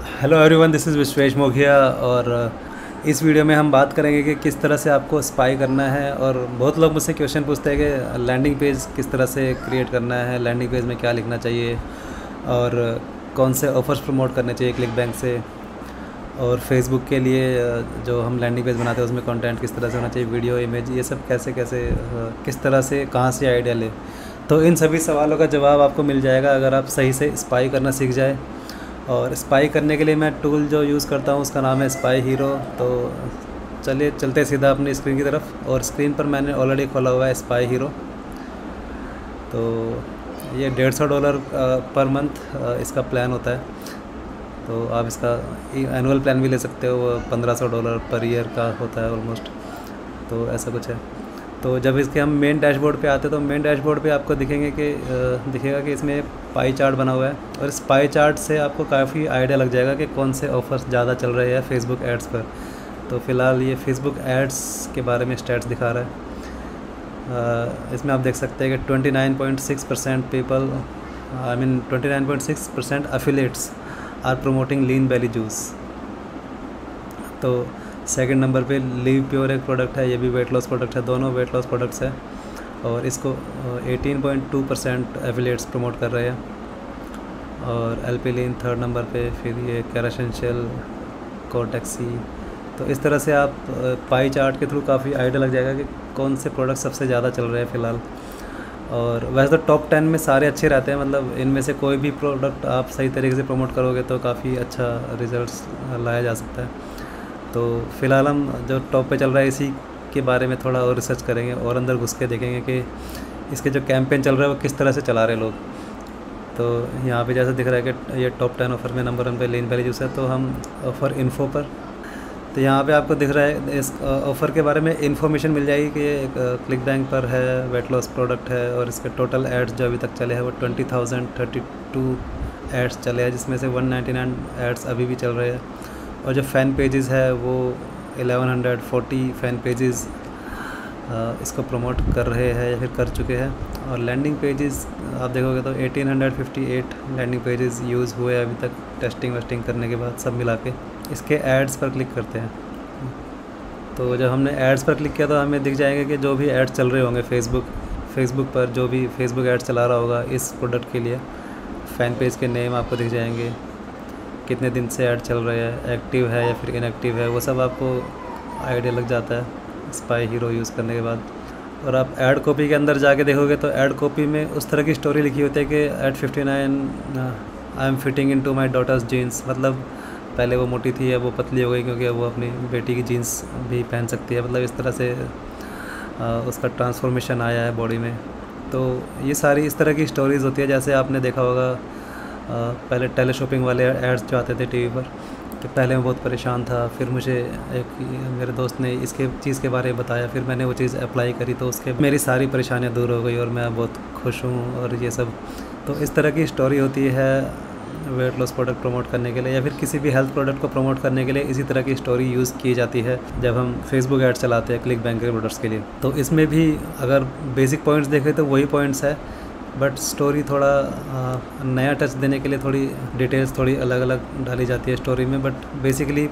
Hello everyone, this is Vishwesh Moghia. और इस video में हम बात करेंगे कि किस तरह से आपको स्पाई करना है। और बहुत लोग मुझसे क्वेश्चन पूछते हैं कि लैंडिंग पेज किस तरह से क्रिएट करना है, लैंडिंग पेज में क्या लिखना चाहिए और कौन से ऑफ़र्स प्रमोट करने चाहिए क्लिक बैंक से। और फेसबुक के लिए जो हम लैंडिंग पेज बनाते हैं उसमें कंटेंट किस तरह से होना चाहिए, वीडियो, इमेज, ये सब कैसे कैसे किस तरह से कहाँ से आइडिया ले। तो इन सभी सवालों का जवाब आपको मिल जाएगा अगर आप सही से स्पाई करना सीख जाए। और स्पाई करने के लिए मैं टूल जो यूज़ करता हूँ उसका नाम है स्पाई हीरो। तो चलिए चलते सीधा अपनी स्क्रीन की तरफ। और स्क्रीन पर मैंने ऑलरेडी खोला हुआ है स्पाई हीरो। तो ये $150 पर मंथ इसका प्लान होता है। तो आप इसका एनुअल प्लान भी ले सकते हो, वो $1500 पर ईयर का होता है ऑलमोस्ट। तो ऐसा कुछ है। तो जब इसके हम मेन डैशबोर्ड पे आते हैं तो मेन डैशबोर्ड पे आपको दिखेगा कि इसमें पाई चार्ट बना हुआ है। और इस पाई चार्ट से आपको काफ़ी आइडिया लग जाएगा कि कौन से ऑफ़र्स ज़्यादा चल रहे हैं फेसबुक एड्स पर। तो फ़िलहाल ये फेसबुक एड्स के बारे में स्टैट्स दिखा रहा है। इसमें आप देख सकते हैं कि 29.6% people, I mean 29.6% affiliates are promoting Lean Valley juice. तो सेकंड नंबर पे लिव प्योर एक प्रोडक्ट है, ये भी वेट लॉस प्रोडक्ट है, दोनों वेट लॉस प्रोडक्ट्स हैं। और इसको 18.2% एफिलिएट्स प्रमोट कर रहे हैं। और एल्पिलीन थर्ड नंबर पे, फिर ये कैराशेंशियल, कोटैक्सी। तो इस तरह से आप पाई चार्ट के थ्रू काफ़ी आइडिया लग जाएगा कि कौन से प्रोडक्ट सबसे ज़्यादा चल रहे हैं फ़िलहाल। और वैसे तो टॉप 10 में सारे अच्छे रहते हैं, मतलब इनमें से कोई भी प्रोडक्ट आप सही तरीके से प्रमोट करोगे तो काफ़ी अच्छा रिजल्ट्स लाया जा सकता है। तो फ़िलहाल हम जो टॉप पे चल रहा है इसी के बारे में थोड़ा और रिसर्च करेंगे और अंदर घुस के देखेंगे कि इसके जो कैंपेन चल रहा है वो किस तरह से चला रहे लोग। तो यहाँ पे जैसे दिख रहा है कि ये टॉप 10 ऑफ़र में नंबर 1 पे लीन वैली जूस है। तो हम ऑफ़र इन्फो पर, तो यहाँ पे आपको दिख रहा है इस ऑफ़र के बारे में इन्फॉर्मेशन मिल जाएगी कि ये क्लिक बैंक पर है, वेट लॉस प्रोडक्ट है। और इसके टोटल एड्स जो अभी तक चले हैं वो 20,032 एड्स चले हैं, जिसमें से 199 एड्स अभी भी चल रहे हैं। और जो फ़ैन पेजेस है वो 1140 फ़ैन पेजेस इसको प्रमोट कर रहे हैं या फिर कर चुके हैं। और लैंडिंग पेजेस आप देखोगे तो 1858 लैंडिंग पेजेस यूज़ हुए अभी तक, टेस्टिंग वेस्टिंग करने के बाद सब मिला के। इसके एड्स पर क्लिक करते हैं। तो जब हमने एड्स पर क्लिक किया तो हमें दिख जाएंगे कि जो भी एड्स चल रहे होंगे फेसबुक पर, जो भी फेसबुक एड्स चला रहा होगा इस प्रोडक्ट के लिए, फ़ैन पेज के नेम आपको दिख जाएंगे, कितने दिन से ऐड चल रहे हैं, एक्टिव है या फिर इनएक्टिव है, वो सब आपको आइडिया लग जाता है स्पाई हीरो यूज़ करने के बाद। और आप ऐड कॉपी के अंदर जाके देखोगे तो ऐड कॉपी में उस तरह की स्टोरी लिखी होती है कि at 59 I am fitting into my daughter's jeans. मतलब पहले वो मोटी थी, अब वो पतली हो गई क्योंकि वो अपनी बेटी की जीन्स भी पहन सकती है। मतलब इस तरह से उसका ट्रांसफॉर्मेशन आया है बॉडी में। तो ये सारी इस तरह की स्टोरीज़ होती है। जैसे आपने देखा होगा पहले टेलीशॉपिंग वाले एड्स जो आते थे टीवी पर, कि पहले मैं बहुत परेशान था, फिर मुझे एक मेरे दोस्त ने इसके चीज़ के बारे में बताया, फिर मैंने वो चीज़ अप्लाई करी तो उसके मेरी सारी परेशानियां दूर हो गई और मैं बहुत खुश हूँ। और ये सब तो इस तरह की स्टोरी होती है वेट लॉस प्रोडक्ट प्रमोट करने के लिए या फिर किसी भी हेल्थ प्रोडक्ट को प्रमोट करने के लिए। इसी तरह की स्टोरी यूज़ की जाती है जब हम फेसबुक ऐड चलाते हैं क्लिक बैंक के प्रोडक्ट्स के लिए। तो इसमें भी अगर बेसिक पॉइंट्स देखें तो वही पॉइंट्स है, बट स्टोरी थोड़ा नया टच देने के लिए थोड़ी डिटेल्स थोड़ी अलग अलग डाली जाती है स्टोरी में। बट बेसिकली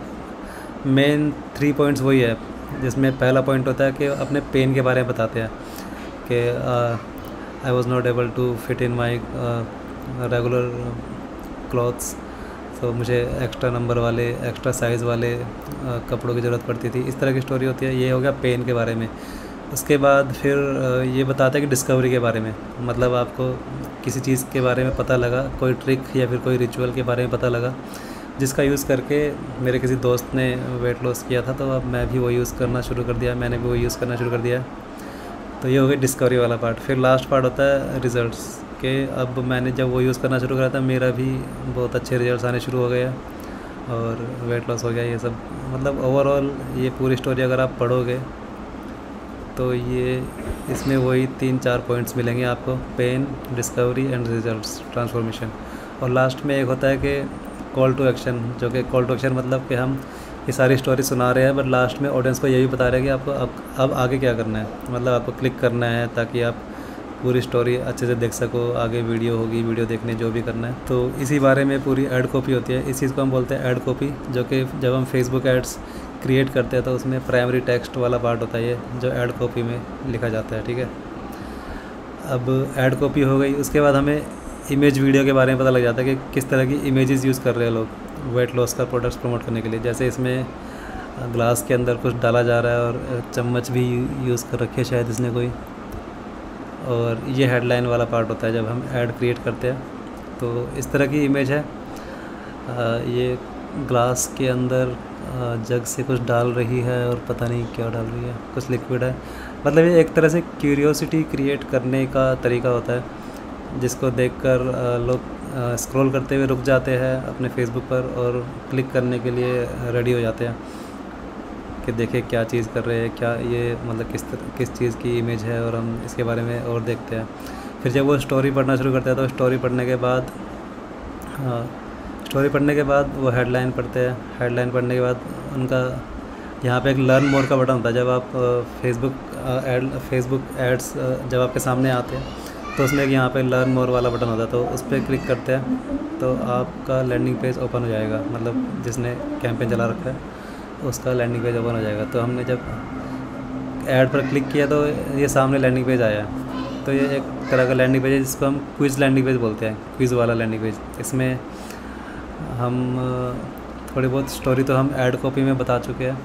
मेन 3 पॉइंट्स वही है, जिसमें पहला पॉइंट होता है कि अपने पेन के बारे में बताते हैं कि I was not able to fit in my regular clothes. तो मुझे एक्स्ट्रा नंबर वाले, एक्स्ट्रा साइज़ वाले कपड़ों की ज़रूरत पड़ती थी। इस तरह की स्टोरी होती है। ये हो गया पेन के बारे में। उसके बाद फिर ये बताता है कि डिस्कवरी के बारे में, मतलब आपको किसी चीज़ के बारे में पता लगा, कोई ट्रिक या फिर कोई रिचुअल के बारे में पता लगा जिसका यूज़ करके मेरे किसी दोस्त ने वेट लॉस किया था, तो अब मैं भी वो यूज़ करना शुरू कर दिया, मैंने भी वो यूज़ करना शुरू कर दिया। तो ये हो गया डिस्कवरी वाला पार्ट। फिर लास्ट पार्ट होता है रिज़ल्ट्स के। अब मैंने जब वो यूज़ करना शुरू करा था मेरा भी बहुत अच्छे रिजल्ट्स आने शुरू हो गए और वेट लॉस हो गया। ये सब मतलब ओवरऑल ये पूरी स्टोरी अगर आप पढ़ोगे तो ये इसमें वही 3-4 पॉइंट्स मिलेंगे आपको, pain, discovery and results, transformation. और लास्ट में एक होता है कि कॉल टू एक्शन, जो कि कॉल टू एक्शन मतलब कि हम ये सारी स्टोरी सुना रहे हैं बट लास्ट में ऑडियंस को ये भी बता रहे हैं कि आपको अब आगे क्या करना है। मतलब आपको क्लिक करना है ताकि आप पूरी स्टोरी अच्छे से देख सको, आगे वीडियो होगी, वीडियो देखने जो भी करना है। तो इसी बारे में पूरी ऐड कॉपी होती है। इस चीज़ को हम बोलते हैं ऐड कॉपी, जो कि जब हम फेसबुक एड्स क्रिएट करते हैं तो उसमें प्राइमरी टेक्स्ट वाला पार्ट होता है ये, जो ऐड कॉपी में लिखा जाता है। ठीक है, अब ऐड कॉपी हो गई, उसके बाद हमें इमेज वीडियो के बारे में पता लग जाता है कि किस तरह की इमेजेस यूज़ कर रहे हैं लोग वेट लॉस का प्रोडक्ट्स प्रमोट करने के लिए। जैसे इसमें ग्लास के अंदर कुछ डाला जा रहा है और चम्मच भी यूज़ कर रखी है शायद इसने कोई, और ये हेडलाइन वाला पार्ट होता है जब हम ऐड क्रिएट करते हैं। तो इस तरह की इमेज है। ये ग्लास के अंदर जग से कुछ डाल रही है और पता नहीं क्या डाल रही है, कुछ लिक्विड है। मतलब ये एक तरह से क्यूरियोसिटी क्रिएट करने का तरीका होता है, जिसको देखकर लोग स्क्रॉल करते हुए रुक जाते हैं अपने फेसबुक पर और क्लिक करने के लिए रेडी हो जाते हैं कि देखें क्या चीज़ कर रहे हैं, क्या ये मतलब किस चीज़ की इमेज है, और हम इसके बारे में और देखते हैं। फिर जब वो स्टोरी पढ़ना शुरू करते हैं तो स्टोरी पढ़ने के बाद वो हेडलाइन पढ़ते हैं। हेडलाइन पढ़ने के बाद उनका यहाँ पे एक लर्न मोर का बटन होता है। जब आप फेसबुक एड्स जब आपके सामने आते हैं तो उसमें यहाँ पे लर्न मोर वाला बटन होता है, तो उस पर क्लिक करते हैं तो आपका लैंडिंग पेज ओपन हो जाएगा। मतलब जिसने कैंपेन चला रखा है उसका लैंडिंग पेज ओपन हो जाएगा। तो हमने जब ऐड पर क्लिक किया तो ये सामने लैंडिंग पेज आया। तो ये एक तरह का लैंडिंग पेज है जिसको हम क्विज़ लैंडिंग पेज बोलते हैं, क्विज़ वाला लैंडिंग पेज। इसमें हम थोड़ी बहुत स्टोरी तो हम ऐड कॉपी में बता चुके हैं,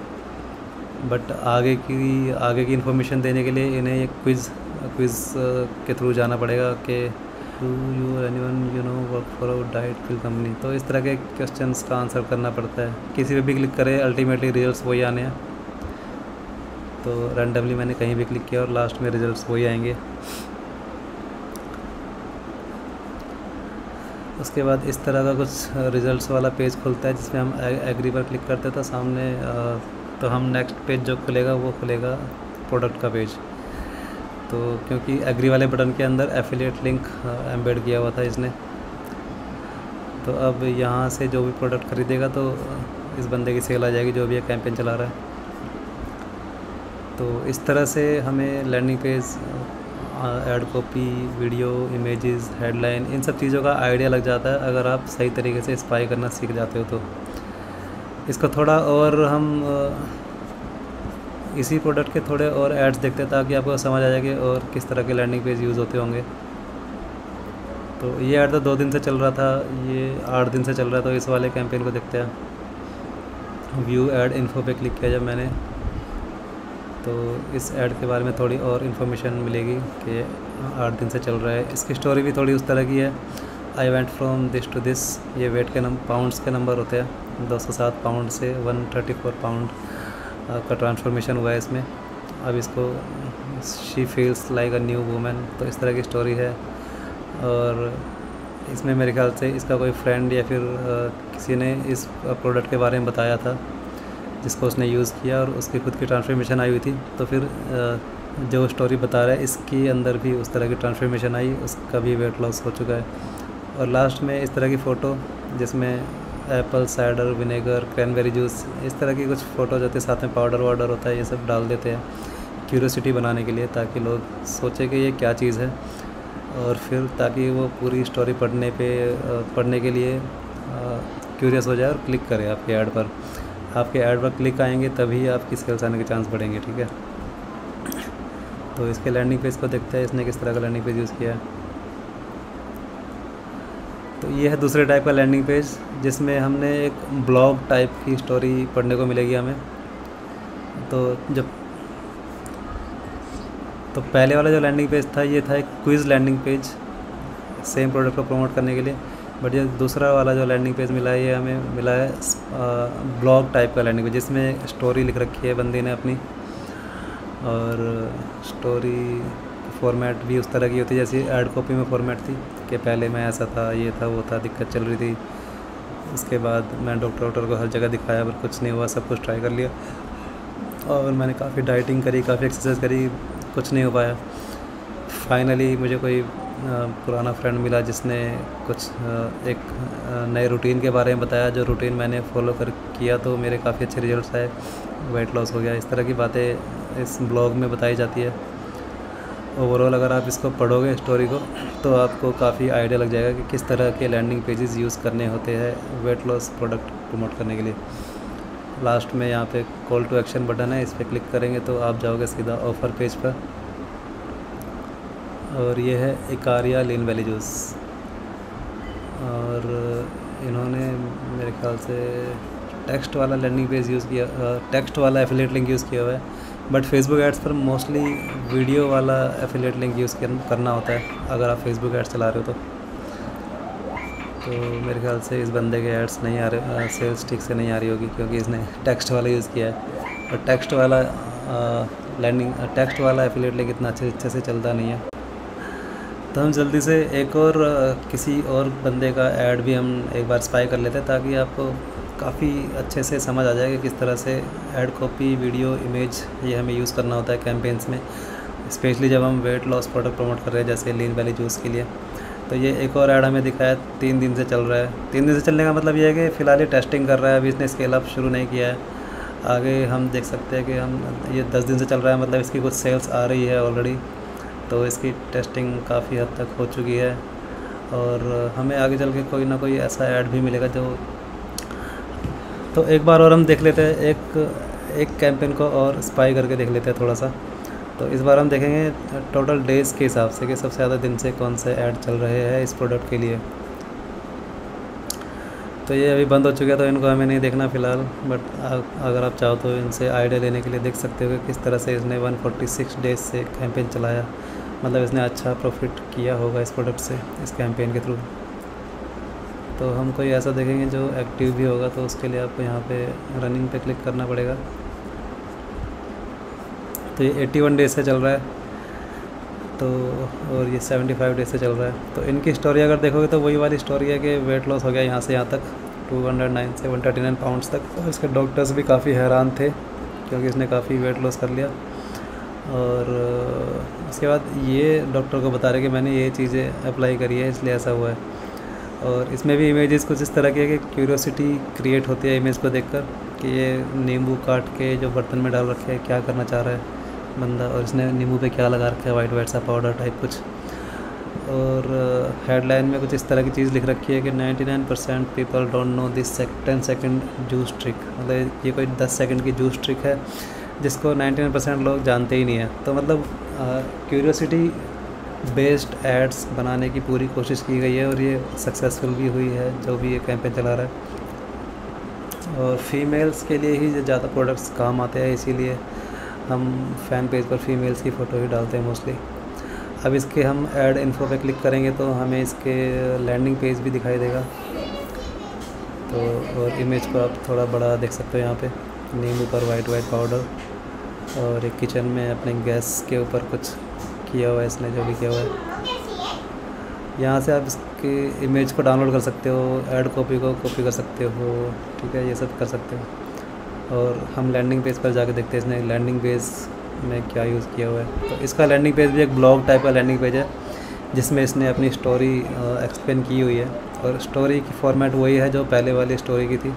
बट आगे की इन्फॉर्मेशन देने के लिए इन्हें एक क्विज़ के थ्रू जाना पड़ेगा कि do you anyone you know work for a diet pill company. तो इस तरह के क्वेश्चंस का आंसर करना पड़ता है। किसी पे भी क्लिक करें अल्टीमेटली रिजल्ट्स वही आने हैं। तो रैंडमली मैंने कहीं भी क्लिक किया और लास्ट में रिजल्ट्स वही आएंगे। उसके बाद इस तरह का कुछ रिजल्ट्स वाला पेज खुलता है जिसमें हम एग्री पर क्लिक करते हैं तो सामने तो हम नेक्स्ट पेज जो खुलेगा वो खुलेगा प्रोडक्ट का पेज। तो क्योंकि एग्री वाले बटन के अंदर एफिलिएट लिंक एम्बेड किया हुआ था इसने, तो अब यहाँ से जो भी प्रोडक्ट ख़रीदेगा तो इस बंदे की सेल आ जाएगी जो भी ये कैंपेन चला रहा है। तो इस तरह से हमें landing page, ad copy, video, images, headline, इन सब चीज़ों का आइडिया लग जाता है अगर आप सही तरीके से स्पाई करना सीख जाते हो। तो इसको थोड़ा और हम इसी प्रोडक्ट के थोड़े और ऐड्स देखते हैं ताकि आपको समझ आ जाएगी और किस तरह के लैंडिंग पेज यूज़ होते होंगे। तो ये ऐड तो 2 दिन से चल रहा था, ये 8 दिन से चल रहा है। तो इस वाले कैंपेन को देखते हैं। व्यू ऐड इन्फो पे क्लिक किया जब मैंने, तो इस ऐड के बारे में थोड़ी और इन्फॉर्मेशन मिलेगी कि 8 दिन से चल रहा है। इसकी स्टोरी भी थोड़ी उस तरह की है। I went from this to this, ये वेट के पाउंड्स के नंबर होते हैं। 207 पाउंड से 134 पाउंड का ट्रांसफॉर्मेशन हुआ है इसमें। अब इसको she feels like a new women, तो इस तरह की स्टोरी है। और इसमें मेरे ख्याल से इसका कोई फ्रेंड या फिर किसी ने इस प्रोडक्ट के बारे में बताया था जिसको उसने यूज़ किया और उसकी खुद की ट्रांसफॉर्मेशन आई हुई थी। तो फिर जो स्टोरी बता रहा है इसके अंदर भी उस तरह की ट्रांसफॉर्मेशन आई, उसका भी वेट लॉस हो चुका है। और लास्ट में इस तरह की फ़ोटो जिसमें Apple cider vinegar, cranberry juice, इस तरह की कुछ फ़ोटो होती है, साथ में पाउडर वाउडर होता है, ये सब डाल देते हैं क्यूरियोसिटी बनाने के लिए, ताकि लोग सोचें कि ये क्या चीज़ है, और फिर ताकि वो पूरी स्टोरी पढ़ने के लिए क्यूरियस हो जाए और क्लिक करे आपके ऐड पर। आपके ऐड पर क्लिक आएंगे तभी आपकी सेल्स आने के चांस बढ़ेंगे। ठीक है, तो इसके लैंडिंग पेज को देखते हैं इसने किस तरह का लैंडिंग पेज यूज़ किया है। तो ये है दूसरे टाइप का लैंडिंग पेज जिसमें हमने एक ब्लॉग टाइप की स्टोरी पढ़ने को मिलेगी हमें। तो पहले वाला जो लैंडिंग पेज था ये था एक quiz landing page, same product को प्रमोट करने के लिए। बट ये दूसरा वाला जो लैंडिंग पेज मिला है ये हमें मिला है ब्लॉग टाइप का लैंडिंग पेज, जिसमें स्टोरी लिख रखी है बंदी ने अपनी, और स्टोरी फॉर्मेट भी उस तरह की होती है जैसी ऐड कॉपी में फॉर्मेट थी कि पहले मैं ऐसा था, ये था, वो था, दिक्कत चल रही थी। उसके बाद मैं डॉक्टर को हर जगह दिखाया पर कुछ नहीं हुआ, सब कुछ ट्राई कर लिया और मैंने काफ़ी डाइटिंग करी, काफ़ी एक्सरसाइज करी, कुछ नहीं हो पाया। फाइनली मुझे कोई पुराना फ्रेंड मिला जिसने कुछ एक नए रूटीन के बारे में बताया, जो रूटीन मैंने फॉलो किया तो मेरे काफ़ी अच्छे रिजल्ट्स आए, वेट लॉस हो गया। इस तरह की बातें इस ब्लॉग में बताई जाती है। ओवरऑल अगर आप इसको पढ़ोगे स्टोरी को तो आपको काफ़ी आइडिया लग जाएगा कि किस तरह के लैंडिंग पेजेस यूज़ करने होते हैं वेट लॉस प्रोडक्ट प्रमोट करने के लिए। लास्ट में यहाँ पे कॉल टू एक्शन बटन है, इस पर क्लिक करेंगे तो आप जाओगे सीधा ऑफ़र पेज पर, और ये है इकारिया लीन वैली जूस। और इन्होंने मेरे ख्याल से टेक्स्ट वाला लैंडिंग पेज यूज़ किया, टेक्स्ट वाला एफिलिएट लिंक यूज़ किया हुआ है, बट फेसबुक एड्स पर मोस्टली वीडियो वाला एफिलिएट लिंक यूज़ करना होता है अगर आप फेसबुक एड्स चला रहे हो तो मेरे ख्याल से इस बंदे के एड्स नहीं आ रहे, सेल्स ठीक से नहीं आ रही होगी क्योंकि इसने टेक्स्ट वाला यूज़ किया है, और टेक्स्ट वाला एफिलिएट लिंक इतना अच्छे से चलता नहीं है। तो हम जल्दी से एक और किसी और बंदे का ऐड भी हम एक बार स्पाई कर लेते हैं ताकि आपको काफ़ी अच्छे से समझ आ जाए कि किस तरह से ऐड कॉपी, वीडियो, इमेज ये हमें यूज़ करना होता है कैंपेन्स में, स्पेशली जब हम वेट लॉस प्रोडक्ट प्रमोट कर रहे हैं जैसे लीन वैली जूस के लिए। तो ये एक और ऐड हमें दिखाया 3 दिन से चल रहा है। 3 दिन से चलने का मतलब ये है कि फ़िलहाल ये टेस्टिंग कर रहा है, अभी इसने स्केल अप शुरू नहीं किया है। आगे हम देख सकते हैं कि हम ये 10 दिन से चल रहा है, मतलब इसकी कुछ सेल्स आ रही है ऑलरेडी, तो इसकी टेस्टिंग काफ़ी हद तक हो चुकी है और हमें आगे चल के कोई ना कोई ऐसा ऐड भी मिलेगा जो। तो एक बार और हम देख लेते हैं, एक कैंपेन को और स्पाई करके देख लेते हैं थोड़ा सा। तो इस बार हम देखेंगे टोटल डेज़ के हिसाब से कि सबसे ज़्यादा दिन से कौन से ऐड चल रहे हैं इस प्रोडक्ट के लिए। तो ये अभी बंद हो चुका है तो इनको हमें नहीं देखना फ़िलहाल, बट अगर आप चाहो तो इनसे आइडिया लेने के लिए देख सकते हो कि किस तरह से इसने 146 डेज़ से कैंपेन चलाया, मतलब इसने अच्छा प्रॉफिट किया होगा इस प्रोडक्ट से इस कैंपेन के थ्रू। तो हम कोई ऐसा देखेंगे जो एक्टिव भी होगा, तो उसके लिए आपको यहाँ पे रनिंग पे क्लिक करना पड़ेगा। तो ये 81 डेज़ से चल रहा है, तो और ये 75 डेज़ से चल रहा है। तो इनकी स्टोरी अगर देखोगे तो वही वाली स्टोरी है कि वेट लॉस हो गया यहाँ से यहाँ तक 209 से 139 पाउंड्स तक। और इसके डॉक्टर्स भी काफ़ी हैरान थे क्योंकि इसने काफ़ी वेट लॉस कर लिया। और उसके बाद ये डॉक्टर को बता रहे कि मैंने ये चीज़ें अप्लाई करी है इसलिए ऐसा हुआ है। और इसमें भी इमेजेस कुछ इस तरह की है कि क्यूरियोसिटी क्रिएट होती है इमेज को देखकर कि ये नींबू काट के जो बर्तन में डाल रखे है, क्या करना चाह रहा है बंदा, और इसने नींबू पे क्या लगा रखा है, वाइट सा पाउडर टाइप कुछ। और हेडलाइन में कुछ इस तरह की चीज़ लिख रखी है कि 99% people don't know this 10 second juice trick, मतलब ये कोई 10 सेकंड की जूस ट्रिक है जिसको 99% लोग जानते ही नहीं है। तो मतलब क्यूरियोसिटी बेस्ड एड्स बनाने की पूरी कोशिश की गई है और ये सक्सेसफुल भी हुई है जो भी ये कैंपेन चला रहा है। और फीमेल्स के लिए ही ज़्यादा प्रोडक्ट्स काम आते हैं, इसीलिए हम फैन पेज पर फीमेल्स की फ़ोटो ही डालते हैं मोस्टली। अब इसके हम ऐड इन्फो पे क्लिक करेंगे तो हमें इसके लैंडिंग पेज भी दिखाई देगा। तो और इमेज को आप थोड़ा बड़ा देख सकते हो, यहाँ पे नींबू पर वाइट पाउडर और एक किचन में अपने गैस के ऊपर कुछ किया हुआ है इसने, जो भी किया हुआ है। यहाँ से आप इसके इमेज को डाउनलोड कर सकते हो, ऐड कॉपी को कॉपी कर सकते हो, ठीक है, ये सब कर सकते हो। और हम लैंडिंग पेज पर जाके देखते हैं इसने लैंडिंग पेज में क्या यूज़ किया हुआ है। तो इसका लैंडिंग पेज भी एक ब्लॉग टाइप का लैंडिंग पेज है जिसमें इसने अपनी स्टोरी एक्सप्लेन की हुई है। और स्टोरी की फॉर्मेट वही है जो पहले वाली स्टोरी की थी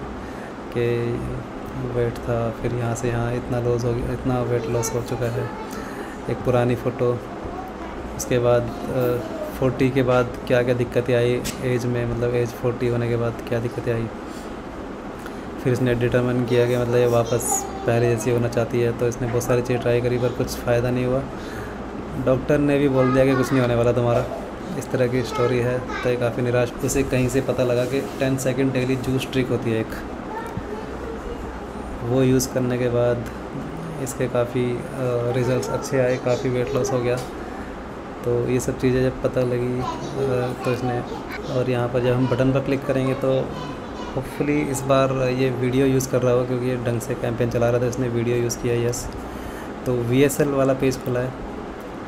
कि वेट था, फिर यहाँ से यहाँ इतना लॉस हो गया, इतना वेट लॉस हो चुका है, एक पुरानी फ़ोटो, उसके बाद 40 के बाद क्या क्या दिक्कतें आई एज में, मतलब एज 40 होने के बाद क्या दिक्कतें आई। फिर इसने डिटरमिन किया कि मतलब ये वापस पहले जैसी होना चाहती है, तो इसने बहुत सारी चीज़ें ट्राई करी पर कुछ फ़ायदा नहीं हुआ। डॉक्टर ने भी बोल दिया कि कुछ नहीं होने वाला तुम्हारा, इस तरह की स्टोरी है। तो ये काफ़ी निराश, उसे कहीं से पता लगा कि 10 सेकंड डेली जूस ट्रिक होती है एक, वो यूज़ करने के बाद इसके काफ़ी रिज़ल्ट्स अच्छे आए, काफ़ी वेट लॉस हो गया। तो ये सब चीज़ें जब पता लगी तो इसने, और यहाँ पर जब हम बटन पर क्लिक करेंगे तो होपफुली इस बार ये वीडियो यूज़ कर रहा हो क्योंकि ये ढंग से कैंपेन चला रहा था, इसने वीडियो यूज़ किया। यस, तो VSL वाला पेज खुला है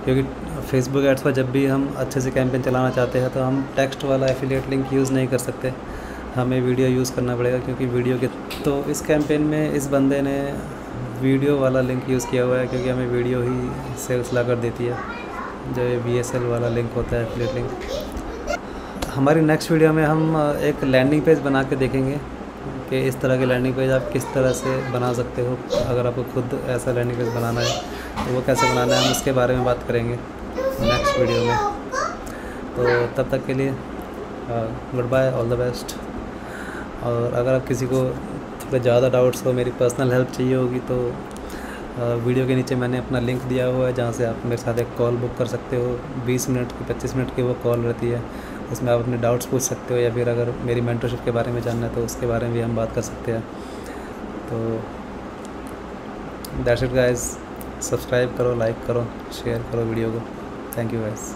क्योंकि फेसबुक एड्स पर जब भी हम अच्छे से कैंपेन चलाना चाहते हैं तो हम टेक्स्ट वाला एफिलिएट लिंक यूज़ नहीं कर सकते, हमें वीडियो यूज़ करना पड़ेगा क्योंकि वीडियो के। तो इस कैंपेन में इस बंदे ने वीडियो वाला लिंक यूज़ किया हुआ है क्योंकि हमें वीडियो ही सेल्स ला कर देती है, जो ये VSL वाला लिंक होता है, एफिलिएट लिंक। हमारी नेक्स्ट वीडियो में हम एक लैंडिंग पेज बना के देखेंगे कि इस तरह के लैंडिंग पेज आप किस तरह से बना सकते हो। अगर आपको खुद ऐसा लैंडिंग पेज बनाना है तो वो कैसे बनाना है, हम उसके बारे में बात करेंगे। नेक्स्ट वीडियो में। तो तब तक के लिए goodbye, all the best. और अगर आप किसी को थोड़े ज़्यादा डाउट्स हो, मेरी पर्सनल हेल्प चाहिए होगी, तो वीडियो के नीचे मैंने अपना लिंक दिया हुआ है, जहाँ से आप मेरे साथ एक कॉल बुक कर सकते हो। 20 मिनट की 25 मिनट की वो कॉल रहती है, उसमें आप अपने डाउट्स पूछ सकते हो, या फिर अगर मेरी मेंटरशिप के बारे में जानना है तो उसके बारे में भी हम बात कर सकते हैं। तो दैट्स इट गाइस, सब्सक्राइब करो, लाइक करो, शेयर करो वीडियो को। Thank you guys.